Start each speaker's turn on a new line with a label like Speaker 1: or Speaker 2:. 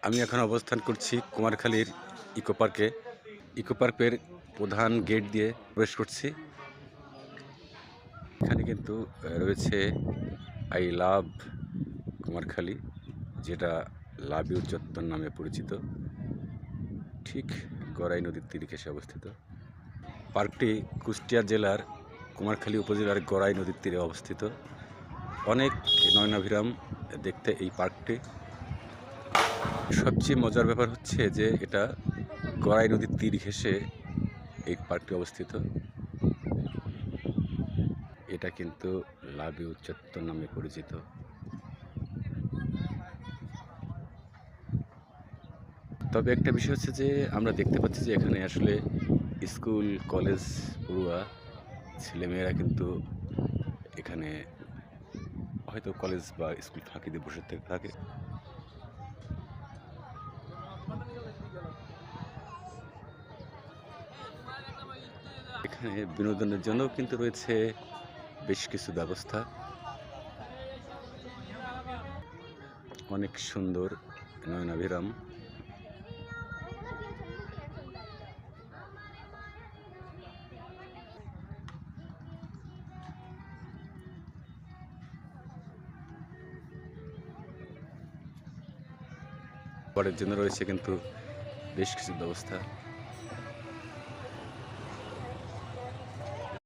Speaker 1: আমি এখন অবস্থান করছি কুমারখালীর ইকো পার্কে। ইকো পার্কের প্রধান গেট দিয়ে প্রবেশ করছি। এখানে কিন্তু রয়েছে আই লাভ কুমারখালী, যেটা লাভ ইউ চত্বর নামে পরিচিত, ঠিক গড়াই নদীর তীরে ঘেঁষে অবস্থিত। পার্কটি কুষ্টিয়া জেলার কুমারখালী উপজেলার গড়াই নদীর তীরে অবস্থিত। অনেক নয়নাভিরাম দেখতে এই পার্কটি। সবচেয়ে মজার ব্যাপার হচ্ছে যে এটা গড়াই নদীর তীর ঘেঁষে এই পার্কটি অবস্থিত। এটা কিন্তু লাভ ইউ চত্বর নামে পরিচিত। তবে একটা বিষয় হচ্ছে যে আমরা দেখতে পাচ্ছি যে এখানে আসলে স্কুল কলেজ পড়ুয়া ছেলেমেয়েরা কিন্তু এখানে হয়তো কলেজ বা স্কুল ফাঁকি দিয়ে বসে থাকে। এখানে বিনোদনের জন্যও কিন্তু রয়েছে বেশ কিছু ব্যবস্থা। অনেক সুন্দর নয়নাভিরাম। পরের জন্য রয়েছে কিন্তু বেশ কিছু ব্যবস্থা।